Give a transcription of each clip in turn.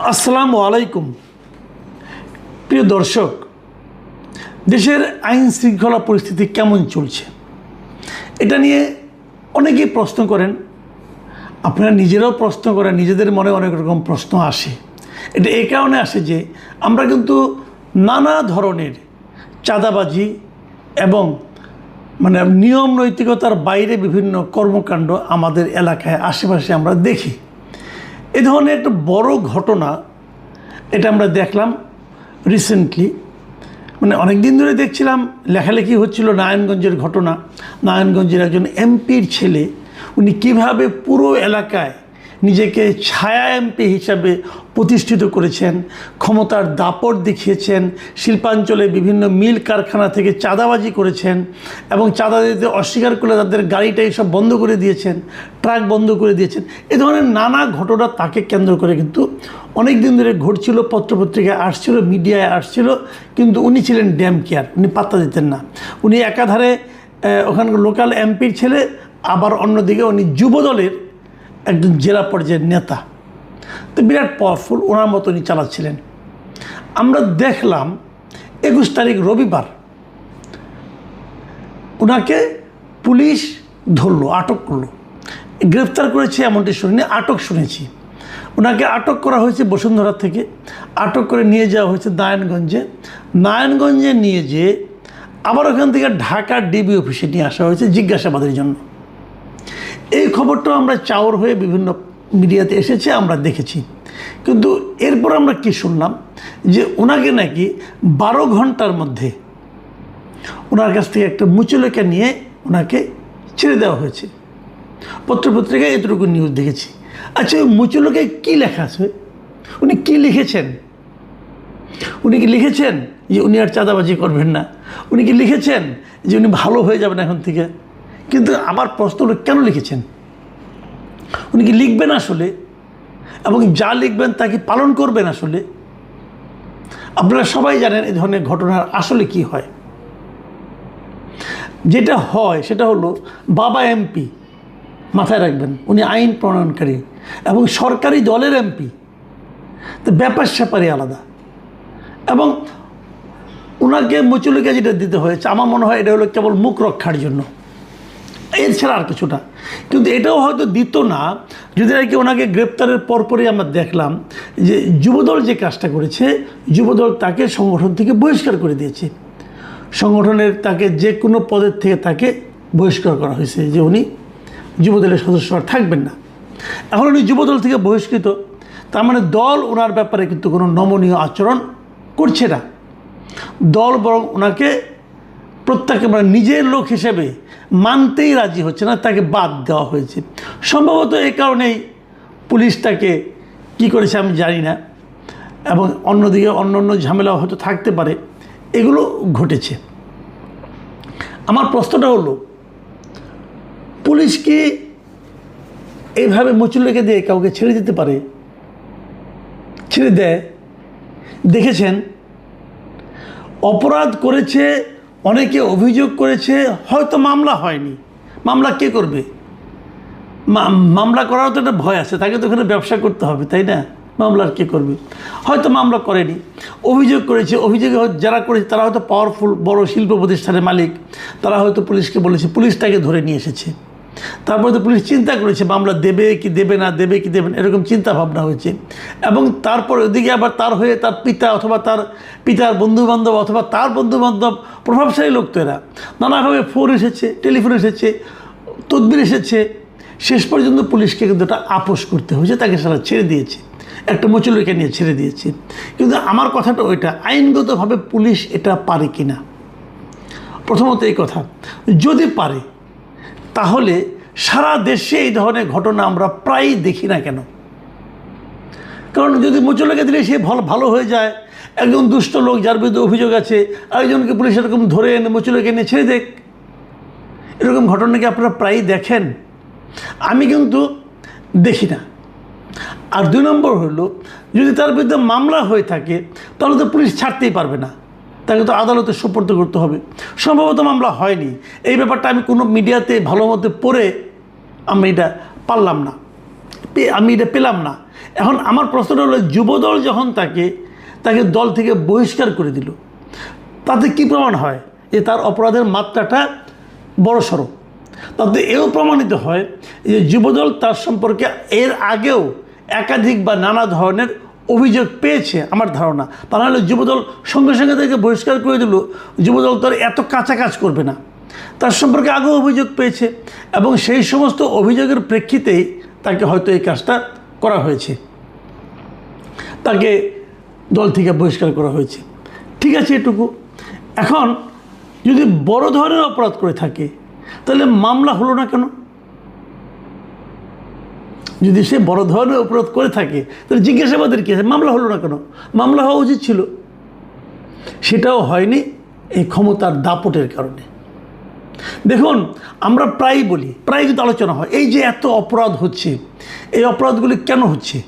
আসসালামু আলাইকুম। প্রিয় দর্শক, দেশের আইন শৃঙ্খলা পরিস্থিতি কেমন চলছে এটা নিয়ে অনেকেই প্রশ্ন করেন, আপনারা নিজেরাও প্রশ্ন করেন, নিজেদের মনে অনেক রকম প্রশ্ন আসে। এটা এই কারণে আসে যে আমরা কিন্তু নানা ধরনের চাঁদাবাজি এবং নিয়ম নৈতিকতার বাইরে বিভিন্ন কর্মকাণ্ড আমাদের এলাকায় আশেপাশে আমরা দেখি। এ ধরনের একটা বড় ঘটনা এটা আমরা দেখলাম রিসেন্টলি, অনেক দিন ধরে দেখছিলাম, লেখালেখি হচ্ছিল নারায়ণগঞ্জের ঘটনা। নারায়ণগঞ্জের একজন এমপির ছেলে, উনি কিভাবে পুরো এলাকায় নিজেকে ছায়া এমপি হিসাবে প্রতিষ্ঠিত করেছেন, ক্ষমতার দাপট দেখিয়েছেন, শিল্পাঞ্চলে বিভিন্ন মিল কারখানা থেকে চাঁদাবাজি করেছেন এবং চাঁদা দিতে অস্বীকার করলে তাদের গাড়িটা এইসব বন্ধ করে দিয়েছেন, ট্রাক বন্ধ করে দিয়েছেন। এ ধরনের নানা ঘটনা তাকে কেন্দ্র করে কিন্তু অনেক দিন ধরে ঘটছিল, পত্রপত্রিকায় আসছিল, মিডিয়ায় আসছিল, কিন্তু উনি ছিলেন ড্যাম কেয়ার, উনি পাত্তা দিতেন না। উনি একাধারে ওখানকার লোকাল এমপির ছেলে, আবার অন্যদিকে উনি যুবদলের একজন জেলা পর্যায়ের নেতা। তো বিরাট পাওয়ারফুল, ওনার মতো উনি চালাচ্ছিলেন। আমরা দেখলাম 21 তারিখ রবিবার ওনাকে পুলিশ ধরলো, আটক করলো। গ্রেফতার করেছে এমনটি শুনিনি, আটক শুনেছি। ওনাকে আটক করা হয়েছে বসুন্ধরা থেকে, আটক করে নিয়ে যাওয়া হয়েছে নারায়ণগঞ্জে। নারায়ণগঞ্জে নিয়ে যেয়ে আবার ওখান থেকে ঢাকা ডিবি অফিসে নিয়ে আসা হয়েছে জিজ্ঞাসাবাদের জন্য। এই খবরটাও আমরা চাউর হয়ে বিভিন্ন মিডিয়াতে এসেছে, আমরা দেখেছি। কিন্তু এরপর আমরা কি শুনলাম যে ওনাকে নাকি 12 ঘন্টার মধ্যে ওনার কাছ থেকে একটা মুচলেখা নিয়ে ওনাকে ছেড়ে দেওয়া হয়েছে। পত্রপত্রিকায় এতটুকু নিউজ দেখেছি। আচ্ছা, ওই মুচলেখায় কী লেখা আছে? উনি কী লিখেছেন? উনি কি লিখেছেন যে উনি আর চাঁদাবাজি করবেন না? উনি কি লিখেছেন যে উনি ভালো হয়ে যাবেন এখন থেকে? কিন্তু আমার প্রশ্ন হলো, কেন লিখেছেন? উনি কি লিখবেন আসলে? এবং যা লিখবেন তা কি পালন করবেন আসলে? আপনারা সবাই জানেন এই ধরনের ঘটনার আসলে কি হয়। যেটা হয় সেটা হলো, বাবা এমপি, মাথায় রাখবেন, উনি আইন প্রণয়নকারী এবং সরকারি দলের এমপি, তো ব্যাপার স্যাপারই আলাদা। এবং ওনাকে মুচলেখা যেটা দিতে হয়েছে, আমার মনে হয় এটা হলো কেবল মুখ রক্ষার জন্য, এছাড়া আর কিছুটা। কিন্তু এটাও হয়তো দিত না যদি আর কি ওনাকে গ্রেপ্তারের পরপরই আমরা দেখলাম যে যুবদল যে কাজটা করেছে, যুবদল তাকে সংগঠন থেকে বহিষ্কার করে দিয়েছে। সংগঠনের তাকে যে কোনো পদের থেকে তাকে বহিষ্কার করা হয়েছে, যে উনি যুবদলের সদস্য আর থাকবেন না। এখন উনি যুবদল থেকে বহিষ্কৃত, তার মানে দল ওনার ব্যাপারে কিন্তু কোনো নমনীয় আচরণ করছে না। দল বরং ওনাকে প্রত্যাখ্যান, নিজের লোক হিসেবে মানতেই রাজি হচ্ছে না, তাকে বাদ দেওয়া হয়েছে। সম্ভবত এই কারণেই পুলিশ তাকে কী করেছে আমি জানি না, এবং অন্যদিকে অন্য ঝামেলা হয়তো থাকতে পারে, এগুলো ঘটেছে। আমার প্রশ্নটা হলো, পুলিশ কি এইভাবে মুচলেখা দিয়ে কাউকে ছেড়ে দিতে পারে? ছেড়ে দেয়? দেখেছেন, অপরাধ করেছে, অনেকে অভিযোগ করেছে, হয়তো মামলা হয়নি। মামলা কে করবে? মামলা করারও তো একটা ভয় আছে, তাকে তো ওখানে ব্যবসা করতে হবে, তাই না? মামলার কে করবে? হয়তো মামলা করেনি, অভিযোগ করেছে। অভিযোগ যারা করেছে তারা হয়তো পাওয়ারফুল বড় শিল্প প্রতিষ্ঠানের মালিক, তারা হয়তো পুলিশকে বলেছে, পুলিশ তাকে ধরে নিয়ে এসেছে। তারপরে তো পুলিশ চিন্তা করেছে মামলা দেবে কি দেবে না, দেবে কি দেবে না, এরকম চিন্তা ভাবনা হয়েছে। এবং তারপর ওদিকে আবার তার হয়ে তার পিতা অথবা তার পিতার বন্ধুবান্ধব অথবা তার বন্ধুবান্ধব, প্রভাবশালী লোক তো এরা, নানাভাবে ফোন এসেছে, টেলিফোন এসেছে, তদবির এসেছে। শেষ পর্যন্ত পুলিশকে কিন্তু এটা আপোষ করতে হয়েছে, তাকে সারা ছেড়ে দিয়েছে, একটা মুচলেখা নিয়ে ছেড়ে দিয়েছে। কিন্তু আমার কথাটা ওইটা, আইনগতভাবে পুলিশ এটা পারে কি না। প্রথমত এই কথা, যদি পারে তাহলে সারা দেশে এই ধরনের ঘটনা আমরা প্রায়ই দেখি না কেন? কারণ যদি মুচলেখা দিলে সে ভালো হয়ে যায়, একজন দুষ্ট লোক যার বিরুদ্ধে অভিযোগ আছে আরেকজনকে পুলিশ এরকম ধরে এনে মুচলেখা নিয়ে ছেড়ে দেখ, এরকম ঘটনা কি আপনারা প্রায়ই দেখেন? আমি কিন্তু দেখি না। আর 2 নম্বর হলো, যদি তার বিরুদ্ধে মামলা হয়ে থাকে তাহলে তো পুলিশ ছাড়তেই পারবে না, তাকে তো আদালতে সোপর্দ করতে হবে। সম্ভবত মামলা হয়নি, এই ব্যাপারটা আমি কোনো মিডিয়াতে ভালো মতো পড়ে আমি এটা পেলাম না। এখন আমার প্রশ্নটা হলো, যুবদল যখন তাকে দল থেকে বহিষ্কার করে দিল, তাতে কি প্রমাণ হয় যে তার অপরাধের মাত্রাটা বড়সড়? তাতে এও প্রমাণিত হয় যে যুবদল তার সম্পর্কে এর আগেও একাধিক বা নানা ধরনের অভিযোগ পেয়েছে আমার ধারণা। তা নাহলে যুবদল সঙ্গে সঙ্গে তাকে বহিষ্কার করে দিল, যুবদল তো আর এত কাঁচা কাজ করবে না। তার সম্পর্কে আগেও অভিযোগ পেয়েছে এবং সেই সমস্ত অভিযোগের প্রেক্ষিতেই তাকে হয়তো এই কাজটা করা হয়েছে, তাকে দল থেকে বহিষ্কার করা হয়েছে। ঠিক আছে এটুকু। এখন যদি বড় ধরনের অপরাধ করে থাকে তাহলে মামলা হলো না কেন? যদি সে বড় ধরনের অপরাধ করে থাকে তাহলে জিজ্ঞাসাবাদের কী আছে, মামলা হলো না কেন? মামলা হওয়া উচিত ছিল, সেটাও হয়নি এই ক্ষমতার দাপটের কারণে। দেখুন, আমরা প্রায়ই বলি, প্রায় কিন্তু আলোচনা হয়, এই যে এত অপরাধ হচ্ছে, এই অপরাধগুলি কেন হচ্ছে?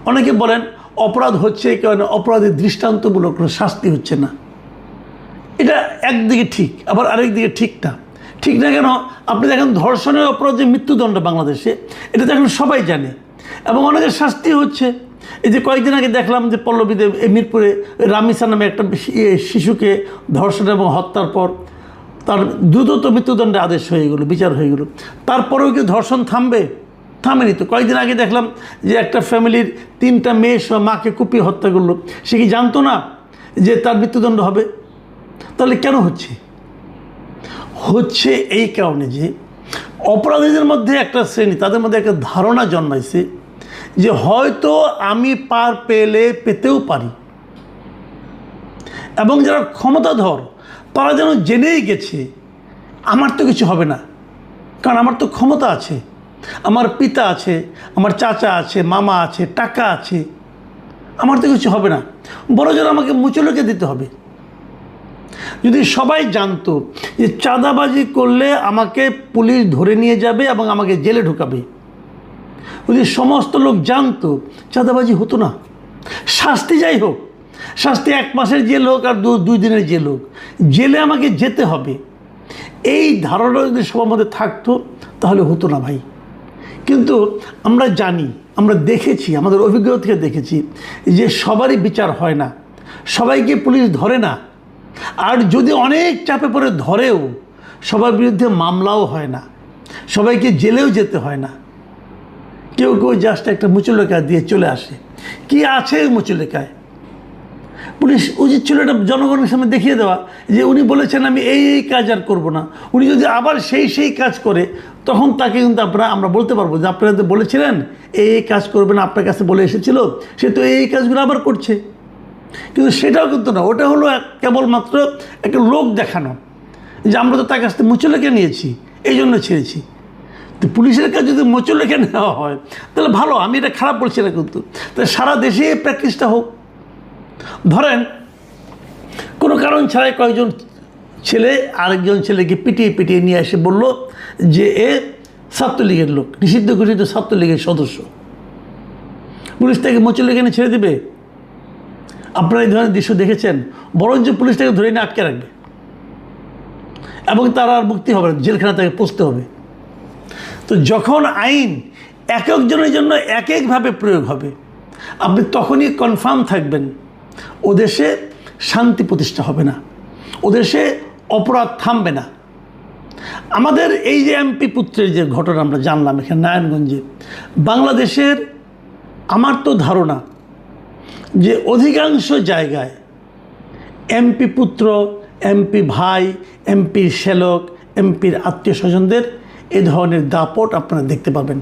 অনেকে বলেন অপরাধ হচ্ছে এই কারণে অপরাধের দৃষ্টান্তমূলক কোনো শাস্তি হচ্ছে না। এটা একদিকে ঠিক, আবার আরেক দিকে ঠিক না। ঠিক না কেন? আপনি দেখেন ধর্ষণের অপরাধ যে মৃত্যুদণ্ড বাংলাদেশে, এটা তো এখন সবাই জানে এবং অনেকের শাস্তি হচ্ছে। এই যে কয়েকদিন আগে দেখলাম যে পল্লবীতে মিরপুরে রামিসা নামে একটা শিশুকে ধর্ষণ এবং হত্যার পর তার দ্রুত মৃত্যুদণ্ডে আদেশ হয়ে গেলো, বিচার হয়ে গেলো। তারপরেও কি ধর্ষণ থামবে? থামেনি তো। কয়েকদিন আগে দেখলাম যে একটা ফ্যামিলির 3টা মেয়ে মাকে কুপিয়ে হত্যা করলো, সে কি জানতো না যে তার মৃত্যুদণ্ড হবে? তাহলে কেন হচ্ছে? এই কারণে যে অপরাধীদের মধ্যে একটা শ্রেণী, তাদের মধ্যে একটা ধারণা জন্মাইছে যে হয়তো আমি পেতেও পারি, এবং যারা ক্ষমতাধর তারা যেন জেনেই গেছে আমার তো কিছু হবে না, কারণ আমার তো ক্ষমতা আছে, আমার পিতা আছে, আমার চাচা আছে, মামা আছে, টাকা আছে, আমার তো কিছু হবে না, বড় জোর আমাকে মুচলেকে দিতে হবে। যদি সবাই জানতো যে চাঁদাবাজি করলে আমাকে পুলিশ ধরে নিয়ে যাবে এবং আমাকে জেলে ঢুকাবে, যদি সমস্ত লোক জানতো, চাঁদাবাজি হতো না। শাস্তি যাই হোক, শাস্তি 1 মাসের জেল হোক আর 2 দিনের জেল হোক, জেলে আমাকে যেতে হবে, এই ধারণা যদি সবার মধ্যে থাকতো তাহলে হতো না ভাই। কিন্তু আমরা জানি, আমরা দেখেছি, আমাদের অভিজ্ঞতা থেকে দেখেছি যে সবারই বিচার হয় না, সবাইকে পুলিশ ধরে না, আর যদি অনেক চাপে পড়ে ধরেও সবার বিরুদ্ধে মামলাও হয় না, সবাইকে জেলেও যেতে হয় না। কেউ জাস্ট একটা মুচলেখা দিয়ে চলে আসে। কি আছে মুচলেখায়? পুলিশ উচিত ছিল এটা জনগণের সামনে দেখিয়ে দেওয়া যে উনি বলেছেন আমি এই কাজ আর করবো না। উনি যদি আবার সেই কাজ করে, তখন তাকে কিন্তু আমরা বলতে পারবো যে আপনারা তো বলেছিলেন এই কাজ করবেন, আপনার কাছে বলে এসেছিল, সে তো এই কাজগুলো আবার করছে। কিন্তু সেটাও কিন্তু না, ওটা হলো কেবলমাত্র একটা লোক দেখানো যে আমরা তো তার কাছ থেকে মুচলেখা নিয়েছি, এই জন্য ছেড়েছি। তো পুলিশের কাছে যদি মুচলেখা নেওয়া হয় তাহলে ভালো, আমি এটা খারাপ বলছি না, কিন্তু তাহলে সারা দেশে এই প্র্যাকটিসটা হোক। ধরেন কোনো কারণ ছাড়াই কয়েকজন ছেলে আরেকজন ছেলেকে পিটিয়ে নিয়ে এসে বলল যে এ ছাত্রলীগের লোক, নিষিদ্ধ ঘোষিত ছাত্রলীগের সদস্য। পুলিশ তাকে মুচলেখা নিয়ে ছেড়ে দেবে? আপনারা এই ধরনের দৃশ্য দেখেছেন? বরঞ্চ পুলিশ তাকে ধরে নিয়ে আটকে রাখবে এবং তার আর মুক্তি হবে না, জেলখানা তাকে পৌঁছতে হবে। তো যখন আইন এক একজনের জন্য এক একভাবে প্রয়োগ হবে, আপনি তখনই কনফার্ম থাকবেন ও দেশে শান্তি প্রতিষ্ঠা হবে না, ও দেশে অপরাধ থামবে না। আমাদের এই যে এমপি পুত্রের যে ঘটনা আমরা জানলাম এখানে নারায়ণগঞ্জে, বাংলাদেশের আমার তো ধারণা যে অধিকাংশ জায়গায় এমপি পুত্র, এমপি ভাই, এমপির শ্যালক, এমপির আত্মীয় স্বজনদের এ ধরনের দাপট আপনারা দেখতে পাবেন।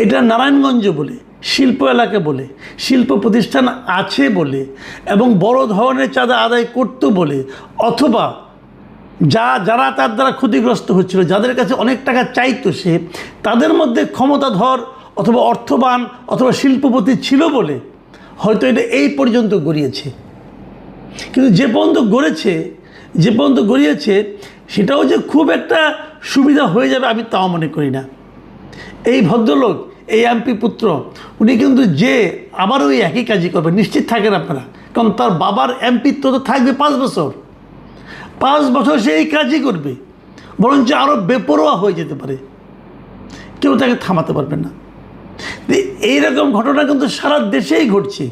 এটা নারায়ণগঞ্জ বলে, শিল্প এলাকা বলে, শিল্প প্রতিষ্ঠান আছে বলে এবং বড় ধরনের চাঁদা আদায় করতো বলে, অথবা যারা তার দ্বারা ক্ষতিগ্রস্ত হচ্ছিল, যাদের কাছে অনেক টাকা চাইতো সে, তাদের মধ্যে ক্ষমতাধর অথবা অর্থবান অথবা শিল্পপতি ছিল বলে হয়তো এটা এই পর্যন্ত গড়িয়েছে। কিন্তু যে পর্যন্ত গড়িয়েছে সেটাও যে খুব একটা সুবিধা হয়ে যাবে আমি তাও মনে করি না। এই ভদ্রলোক, এই এমপি পুত্র, উনি কিন্তু যে আবার ওই একই কাজই করবে নিশ্চিত থাকেন আপনারা, কারণ তার বাবার এমপিত্ব তো থাকবে 5 বছর, 5 বছর সে এই কাজই করবে, বরঞ্চ আরও বেপরোয়া হয়ে যেতে পারে, কেউ তাকে থামাতে পারবে না। এইরকম ঘটনা কিন্তু সারা দেশেই ঘটছে।